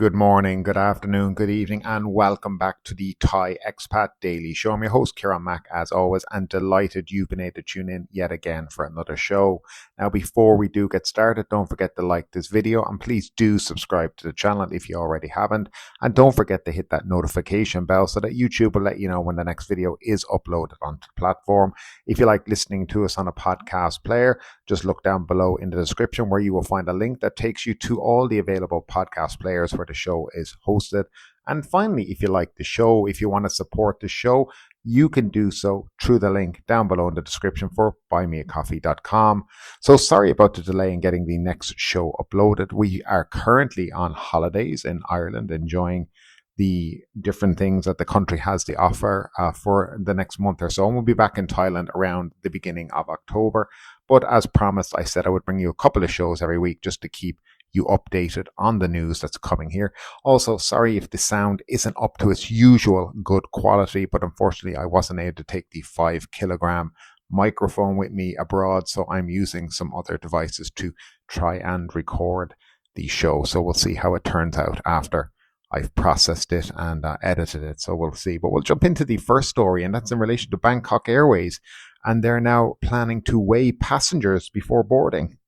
Good morning, good afternoon, good evening, and welcome back to the Thai Expat Daily Show. I'm your host, Kieran Mack, as always, and delighted you've been able to tune in yet again for another show. Now, before we do get started, don't forget to like this video, and please do subscribe to the channel if you already haven't. And don't forget to hit that notification bell so that YouTube will let you know when the next video is uploaded onto the platform. If you like listening to us on a podcast player, just look down below in the description where you will find a link that takes you to all the available podcast players where the show is hosted. And finally, if you like the show, if you want to support the show, you can do so through the link down below in the description for buymeacoffee.com. So sorry about the delay in getting the next show uploaded. We are currently on holidays in Ireland, enjoying the different things that the country has to offer for the next month or so. And we'll be back in Thailand around the beginning of October. But as promised, I said I would bring you a couple of shows every week just to keep you updated on the news that's coming here. Also, sorry if the sound isn't up to its usual good quality, but unfortunately I wasn't able to take the 5 kilogram microphone with me abroad, so I'm using some other devices to try and record the show. So we'll see how it turns out after I've processed it and edited it, so we'll see. But we'll jump into the first story, and that's in relation to Bangkok Airways, and they're now planning to weigh passengers before boarding.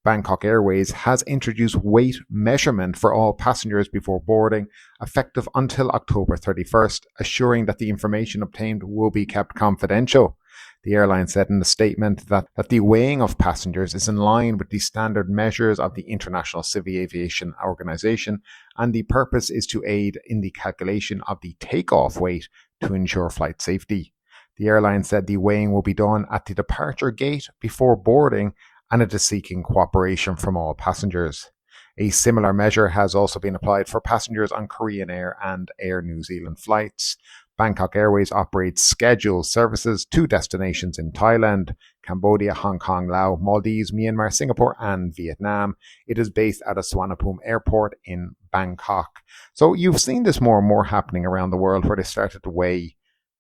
Bangkok Airways has introduced weight measurement for all passengers before boarding, effective until October 31st, assuring that the information obtained will be kept confidential. The airline said in a statement that the weighing of passengers is in line with the standard measures of the International Civil Aviation Organization, and the purpose is to aid in the calculation of the takeoff weight to ensure flight safety. The airline said the weighing will be done at the departure gate before boarding, and it is seeking cooperation from all passengers. A similar measure has also been applied for passengers on Korean Air and Air New Zealand flights. Bangkok Airways operates scheduled services to destinations in Thailand, Cambodia, Hong Kong, Laos, Maldives, Myanmar, Singapore, and Vietnam. It is based at a Suvarnabhumi airport in Bangkok. So you've seen this more and more happening around the world where they started to weigh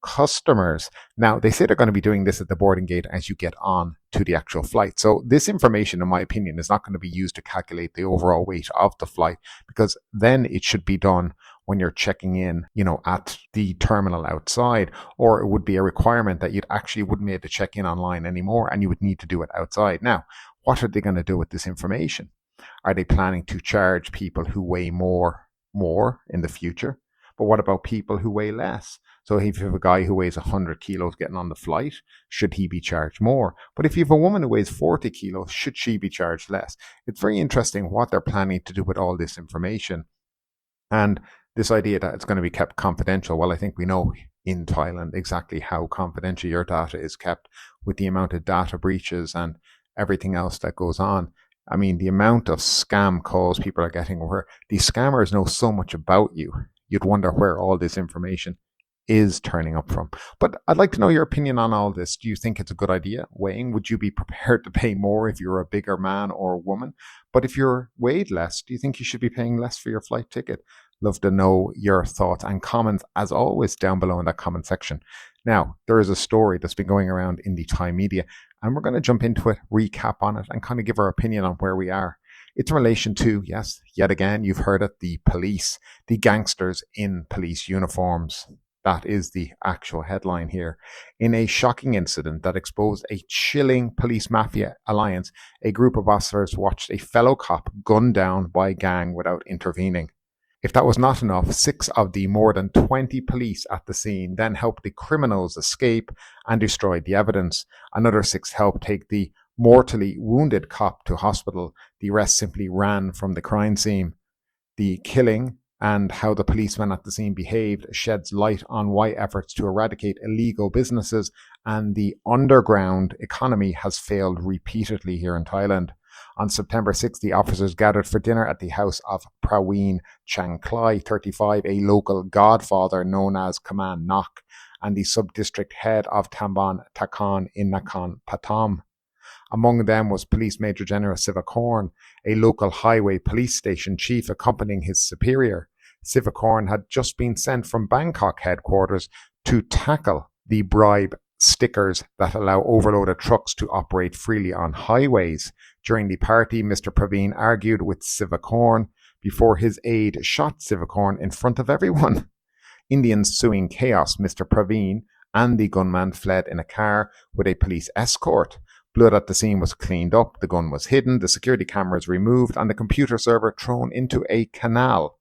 customers. Now, they say they're going to be doing this at the boarding gate as you get on to the actual flight. So this information, in my opinion, is not going to be used to calculate the overall weight of the flight, because then it should be done when you're checking in, at the terminal outside, or it would be a requirement that you'd actually wouldn't be able to check in online anymore and you would need to do it outside. Now, what are they going to do with this information? Are they planning to charge people who weigh more in the future? But what about people who weigh less? So if you have a guy who weighs 100 kilos getting on the flight, should he be charged more? But if you have a woman who weighs 40 kilos, should she be charged less? It's very interesting what they're planning to do with all this information. And this idea that it's going to be kept confidential, well, I think we know in Thailand exactly how confidential your data is kept with the amount of data breaches and everything else that goes on. I mean, the amount of scam calls people are getting where these scammers know so much about you, you'd wonder where all this information is turning up from. But I'd like to know your opinion on all this. Do you think it's a good idea, weighing? Would you be prepared to pay more if you're a bigger man or a woman? But if you're weighed less, do you think you should be paying less for your flight ticket? Love to know your thoughts and comments, as always, down below in that comment section. Now, there is a story that's been going around in the Thai media, and we're going to jump into it, recap on it, and kind of give our opinion on where we are. It's in relation to, yes, yet again, you've heard it, the police, the gangsters in police uniforms. That is the actual headline here. In a shocking incident that exposed a chilling police-mafia alliance, a group of officers watched a fellow cop gunned down by a gang without intervening. If that was not enough, 6 of the more than 20 police at the scene then helped the criminals escape and destroyed the evidence. Another 6 helped take the mortally wounded cop to hospital. The rest simply ran from the crime scene. The killing and how the policemen at the scene behaved sheds light on why efforts to eradicate illegal businesses and the underground economy has failed repeatedly here in Thailand. On September 6th, the officers gathered for dinner at the house of Praveen Changklai, 35, a local godfather known as Kaman Nok, and the sub-district head of Tamban Takan in Nakhon Pathom. Among them was Police Major General Sivakorn, a local highway police station chief accompanying his superior. Sivakorn had just been sent from Bangkok headquarters to tackle the bribe stickers that allow overloaded trucks to operate freely on highways. During the party, Mr. Praveen argued with Sivakorn before his aide shot Sivakorn in front of everyone. Indians suing chaos, Mr. Praveen and the gunman fled in a car with a police escort. Blood at the scene was cleaned up, the gun was hidden, the security cameras removed, and the computer server thrown into a canal.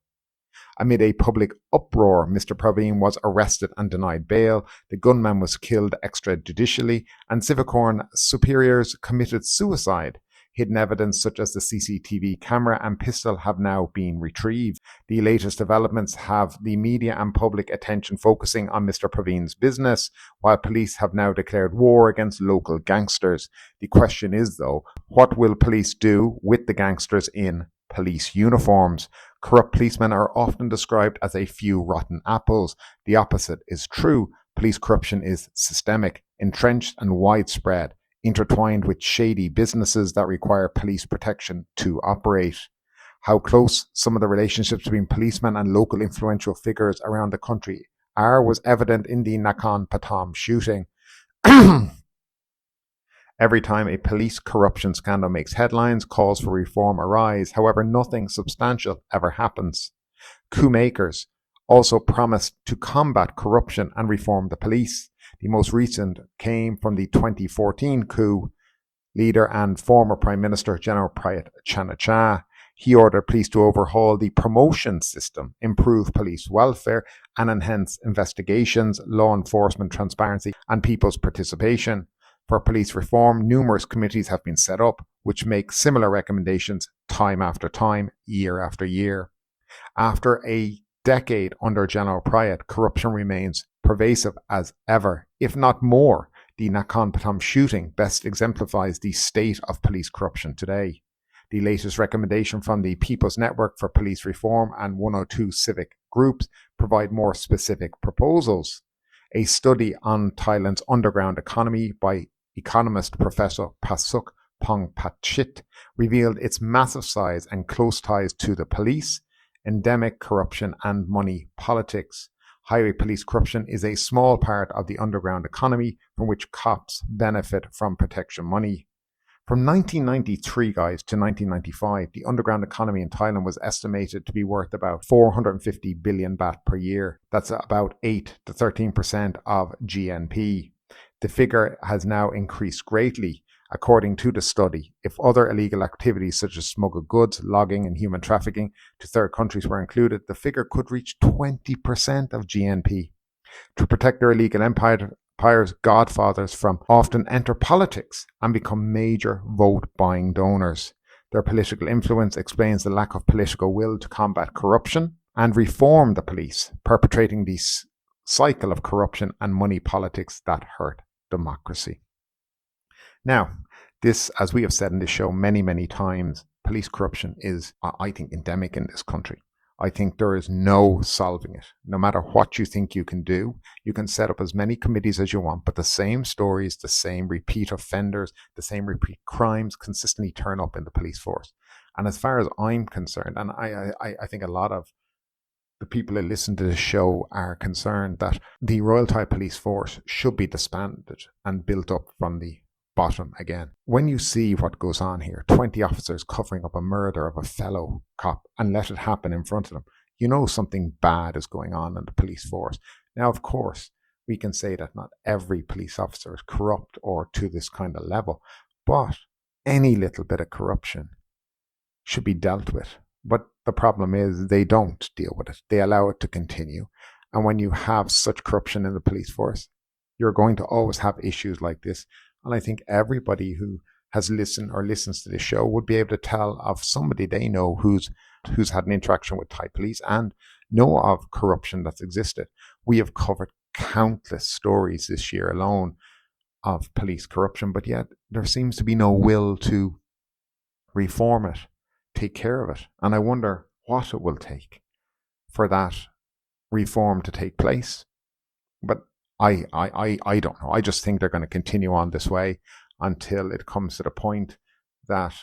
Amid a public uproar, Mr. Praveen was arrested and denied bail. The gunman was killed extrajudicially, and Sivakorn's superiors committed suicide. Hidden evidence such as the CCTV camera and pistol have now been retrieved. The latest developments have the media and public attention focusing on Mr. Praveen's business, while police have now declared war against local gangsters. The question is, though, what will police do with the gangsters in police uniforms? Corrupt policemen are often described as a few rotten apples. The opposite is true. Police corruption is systemic, entrenched and widespread, intertwined with shady businesses that require police protection to operate. How close some of the relationships between policemen and local influential figures around the country are was evident in the Nakhon Pathom shooting. Every time a police corruption scandal makes headlines, calls for reform arise. However, nothing substantial ever happens. Coup makers also promised to combat corruption and reform the police. The most recent came from the 2014 coup leader and former Prime Minister General Prayut Chan-o-cha. He ordered police to overhaul the promotion system, improve police welfare, and enhance investigations, law enforcement transparency, and people's participation. For police reform, numerous committees have been set up, which make similar recommendations time after time, year after year. After a decade under General Prayut, corruption remains pervasive as ever, if not more. The Nakhon Pathom shooting best exemplifies the state of police corruption today. The latest recommendation from the People's Network for Police Reform and 102 civic groups provide more specific proposals. A study on Thailand's underground economy by economist Professor Pasuk Pongpachit revealed its massive size and close ties to the police, endemic corruption, and money politics. Highway police corruption is a small part of the underground economy from which cops benefit from protection money. From 1993, guys, to 1995, the underground economy in Thailand was estimated to be worth about 450 billion baht per year. That's about 8 to 13% of GNP. The figure has now increased greatly. According to the study, if other illegal activities such as smuggled goods, logging, and human trafficking to third countries were included, the figure could reach 20% of GNP. To protect their illegal empires, godfathers from often enter politics and become major vote-buying donors. Their political influence explains the lack of political will to combat corruption and reform the police, perpetrating this cycle of corruption and money politics that hurt democracy. Now, this, as we have said in this show many, many times, police corruption is, I think, endemic in this country. I think there is no solving it. No matter what you think you can do, you can set up as many committees as you want, but the same stories, the same repeat offenders, the same repeat crimes consistently turn up in the police force. And as far as I'm concerned, and I think a lot of the people that listen to this show are concerned that the Royal Thai Police Force should be disbanded and built up from the bottom again. When you see what goes on here, 20 officers covering up a murder of a fellow cop and let it happen in front of them, you know something bad is going on in the police force. Now, of course, we can say that not every police officer is corrupt or to this kind of level, but any little bit of corruption should be dealt with. But the problem is they don't deal with it. They allow it to continue. And when you have such corruption in the police force, you're going to always have issues like this. And I think everybody who has listened or listens to this show would be able to tell of somebody they know who's had an interaction with Thai police and know of corruption that's existed. We have covered countless stories this year alone of police corruption, but yet there seems to be no will to reform it, take care of it. And I wonder what it will take for that reform to take place. But I don't know. I just think they're going to continue on this way until it comes to the point that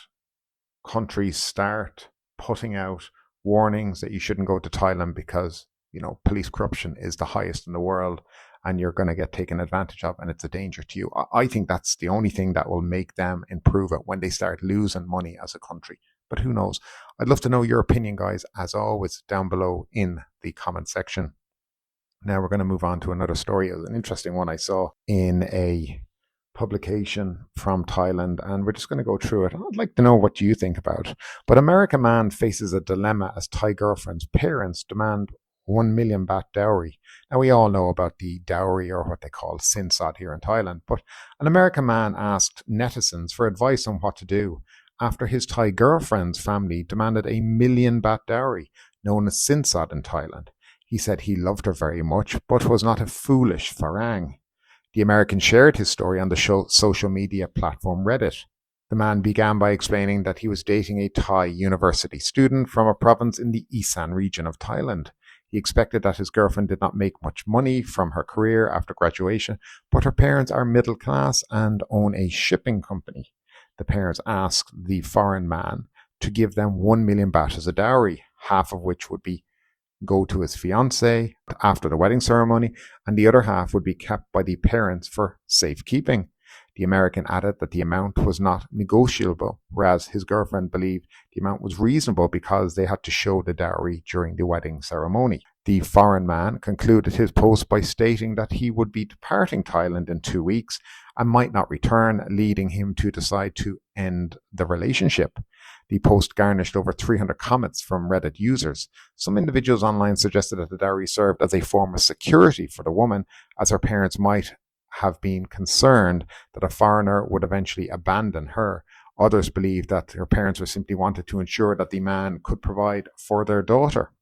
countries start putting out warnings that you shouldn't go to Thailand because, you know, police corruption is the highest in the world and you're going to get taken advantage of and it's a danger to you. I think that's the only thing that will make them improve it when they start losing money as a country. but who knows? I'd love to know your opinion, guys, as always, down below in the comment section. Now we're going to move on to another story. It was an interesting one I saw in a publication from Thailand, and we're just going to go through it. I'd like to know what you think about it. But American man faces a dilemma as Thai girlfriend's parents demand 1 million baht dowry. Now, we all know about the dowry, or what they call Sinsod here in Thailand, but an American man asked netizens for advice on what to do after his Thai girlfriend's family demanded a 1 million baht dowry, known as Sinsod in Thailand. He said he loved her very much, but was not a foolish farang. The American shared his story on the social media platform Reddit. The man began by explaining that he was dating a Thai university student from a province in the Isan region of Thailand. He expected that his girlfriend did not make much money from her career after graduation, but her parents are middle class and own a shipping company. The parents asked the foreign man to give them 1 million baht as a dowry, half of which would be go to his fiancée after the wedding ceremony, and the other half would be kept by the parents for safekeeping. The American added that the amount was not negotiable, whereas his girlfriend believed the amount was reasonable because they had to show the dowry during the wedding ceremony. The foreign man concluded his post by stating that he would be departing Thailand in 2 weeks and might not return, leading him to decide to end the relationship. The post garnished over 300 comments from Reddit users. Some individuals online suggested that the dowry served as a form of security for the woman, as her parents might have been concerned that a foreigner would eventually abandon her. Others believed that her parents were simply wanted to ensure that the man could provide for their daughter.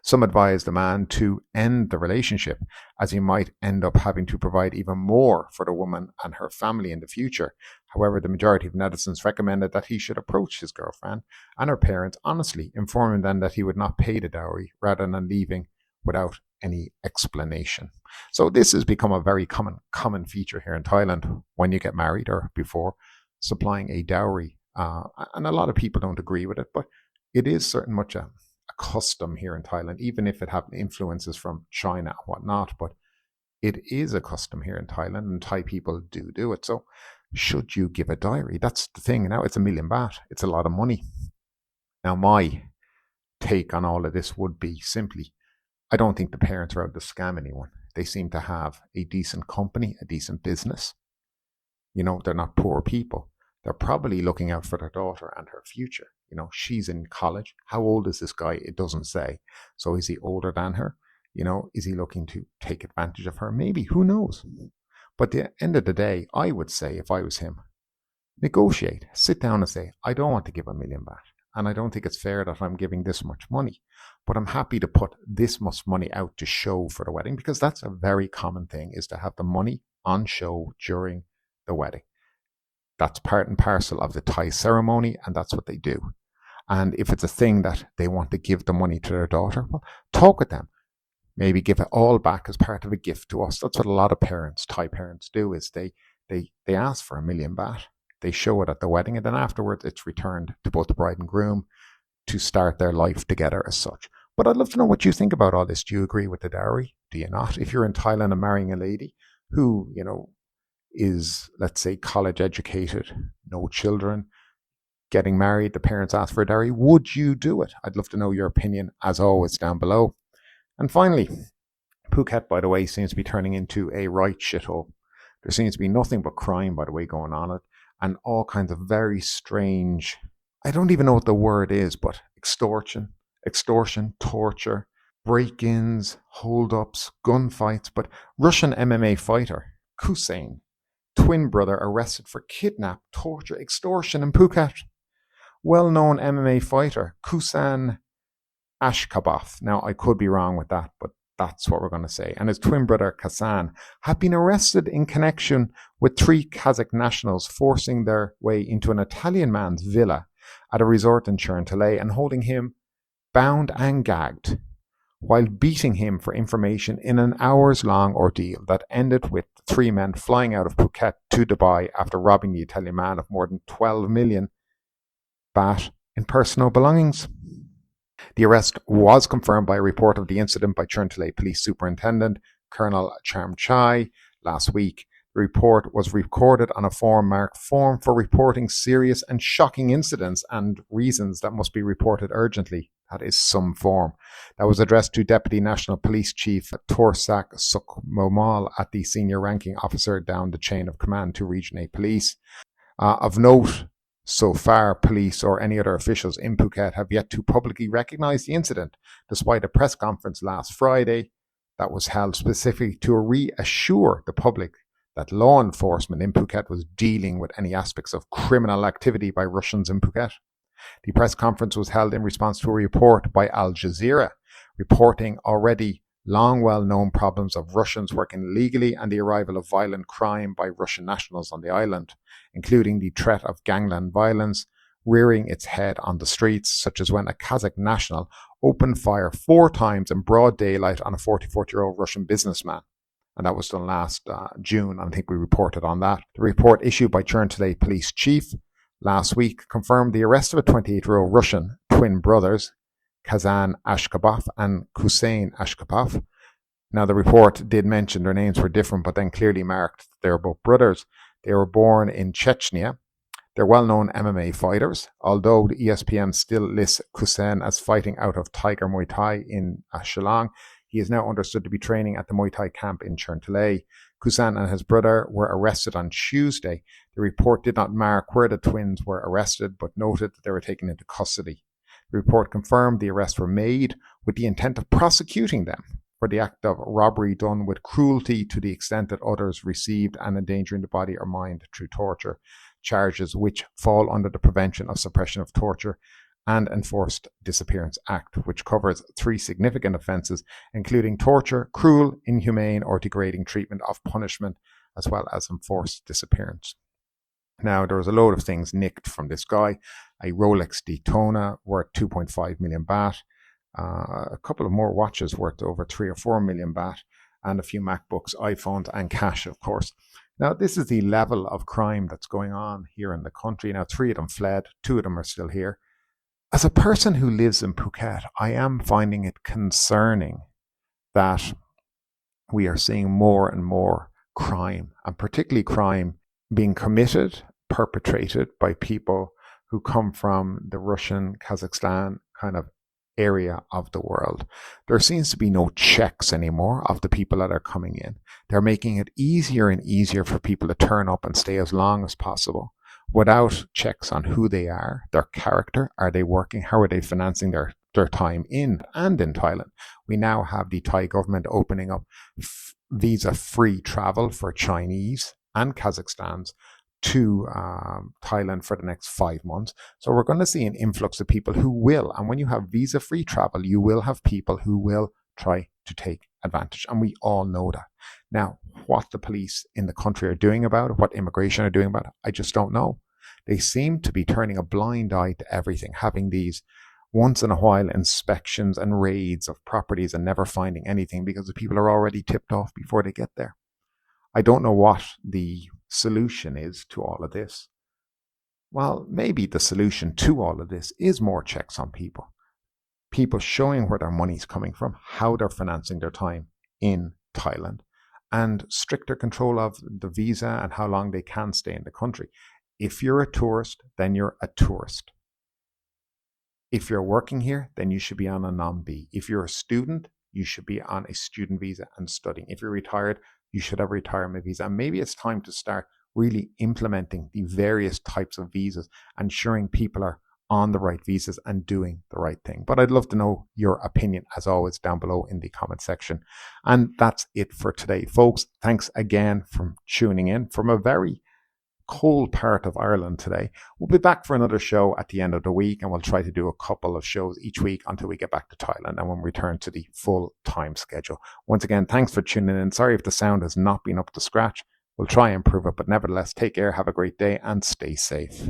Some advised the man to end the relationship, as he might end up having to provide even more for the woman and her family in the future. However, the majority of netizens recommended that he should approach his girlfriend and her parents honestly, informing them that he would not pay the dowry, rather than leaving without any explanation. So this has become a very common feature here in Thailand when you get married, or before, supplying a dowry. And a lot of people don't agree with it, but it is certain much a custom here in Thailand, even if it had influences from China and whatnot. But it is a custom here in Thailand, and Thai people do it. So should you give a dowry? That's the thing. Now it's 1 million baht. It's a lot of money. Now my take on all of this would be simply, I don't think the parents are out to scam anyone. They seem to have a decent company, a decent business. You know, they're not poor people. They're probably looking out for their daughter and her future. You know, she's in college. How old is this guy? It doesn't say. So is he older than her? You know, is he looking to take advantage of her? Maybe, who knows? But at the end of the day, I would say, if I was him, negotiate. Sit down and say, I don't want to give 1 million baht. And I don't think it's fair that I'm giving this much money. But I'm happy to put this much money out to show for the wedding, because that's a very common thing, is to have the money on show during the wedding. That's part and parcel of the Thai ceremony, and that's what they do. And if it's a thing that they want to give the money to their daughter, well, talk with them. Maybe give it all back as part of a gift to us. That's what a lot of parents, Thai parents, do, is they ask for 1 million baht. They show it at the wedding, and then afterwards it's returned to both the bride and groom to start their life together as such. But I'd love to know what you think about all this. Do you agree with the dowry? Do you not? If you're in Thailand and marrying a lady who, you know, is, let's say, college educated, no children, getting married, the parents ask for a dowry, would you do it? I'd love to know your opinion, as always, down below. And finally, Phuket, by the way, seems to be turning into a right shithole. There seems to be nothing but crime, by the way, going on it, and all kinds of very strange, I don't even know what the word is, but extortion, torture, break-ins, hold-ups, gunfights. But Russian MMA fighter Hussein, twin brother, arrested for kidnap, torture, extortion in Phuket. Well-known MMA fighter Kusan Ashkabov, now I could be wrong with that, but that's what we're going to say, and his twin brother Kasan have been arrested in connection with 3 Kazakh nationals forcing their way into an Italian man's villa at a resort in Cherntalay and holding him bound and gagged while beating him for information in an hours-long ordeal that ended with the 3 men flying out of Phuket to Dubai after robbing the Italian man of more than 12 million baht in personal belongings. The arrest was confirmed by a report of the incident by Cherntalay Police Superintendent Colonel Chamchai last week. The report was recorded on a form marked Form for Reporting Serious and Shocking Incidents and Reasons that Must be Reported Urgently. That is some form. That was addressed to Deputy National Police Chief Torsak Sukmomal at the senior ranking officer down the chain of command to Region 8 Police. Of note, so far, police or any other officials in Phuket have yet to publicly recognise the incident, despite a press conference last Friday that was held specifically to reassure the public that law enforcement in Phuket was dealing with any aspects of criminal activity by Russians in Phuket. The press conference was held in response to a report by Al Jazeera reporting already long well-known problems of Russians working illegally and the arrival of violent crime by Russian nationals on the island, including the threat of gangland violence rearing its head on the streets, such as when a Kazakh national opened fire 4 times in broad daylight on a 44-year-old Russian businessman. And that was done last June. I think we reported on that. The report issued by Churntalay Police Chief last week confirmed the arrest of a 28-year-old Russian twin brothers, Kazan Ashkabov and Hussein Ashkabov. Now, the report did mention their names were different, but then clearly marked that they were both brothers. They were born in Chechnya. They're well-known MMA fighters, although the ESPN still lists Hussein as fighting out of Tiger Muay Thai in Shillong. He is now understood to be training at the Muay Thai camp in Churntalay. Kusan and his brother were arrested on Tuesday. The report did not mark where the twins were arrested, but noted that they were taken into custody. The report confirmed the arrests were made with the intent of prosecuting them for the act of robbery done with cruelty to the extent that others received and endangering the body or mind through torture, charges which fall under the Prevention of Suppression of Torture and Enforced Disappearance Act, which covers 3 significant offences, including torture, cruel, inhumane or degrading treatment of punishment, as well as enforced disappearance. Now, there was a load of things nicked from this guy. A Rolex Daytona worth 2.5 million baht, a couple of more watches worth over 3 or 4 million baht, and a few MacBooks, iPhones, and cash, of course. Now, this is the level of crime that's going on here in the country. Now, 3 of them fled, 2 of them are still here. As a person who lives in Phuket, I am finding it concerning that we are seeing more and more crime, and particularly crime being committed, perpetrated by people who come from the Russian, Kazakhstan kind of area of the world. There seems to be no checks anymore of the people that are coming in. They're making it easier and easier for people to turn up and stay as long as possible without checks on who they are, their character, are they working, how are they financing their time in and in Thailand. We now have the Thai government opening up visa-free travel for Chinese and Kazakhstans to Thailand for the next 5 months. So we're going to see an influx of people who will, and when you have visa-free travel, you will have people who will try to take advantage. And we all know that. Now, what the police in the country are doing about it, what immigration are doing about it, I just don't know. They seem to be turning a blind eye to everything, having these once in a while inspections and raids of properties and never finding anything because the people are already tipped off before they get there. I don't know what the solution is to all of this. Well, maybe the solution to all of this is more checks on people. People showing where their money's coming from, how they're financing their time in Thailand, and stricter control of the visa and how long they can stay in the country. If you're a tourist, then you're a tourist. If you're working here, then you should be on a non-B. If you're a student, you should be on a student visa and studying. If you're retired, you should have a retirement visa. And maybe it's time to start really implementing the various types of visas, ensuring people are on the right visas and doing the right thing. But I'd love to know your opinion, as always, down below in the comment section. And that's it for today, folks. Thanks again for tuning in from a very cold part of Ireland today. We'll be back for another show at the end of the week, and we'll try to do a couple of shows each week until we get back to Thailand and when we return to the full time schedule. Once again, thanks for tuning in. Sorry if the sound has not been up to scratch. We'll try and improve it, but nevertheless, take care, have a great day, and stay safe.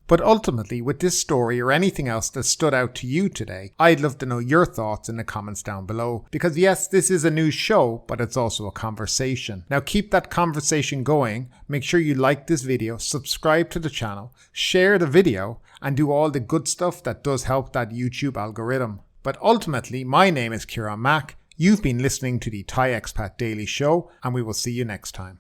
But ultimately, with this story or anything else that stood out to you today, I'd love to know your thoughts in the comments down below. Because yes, this is a news show, but it's also a conversation. Now keep that conversation going. Make sure you like this video, subscribe to the channel, share the video, and do all the good stuff that does help that YouTube algorithm. But ultimately, my name is Kieran Mack. You've been listening to the Thai Expat Daily Show, and we will see you next time.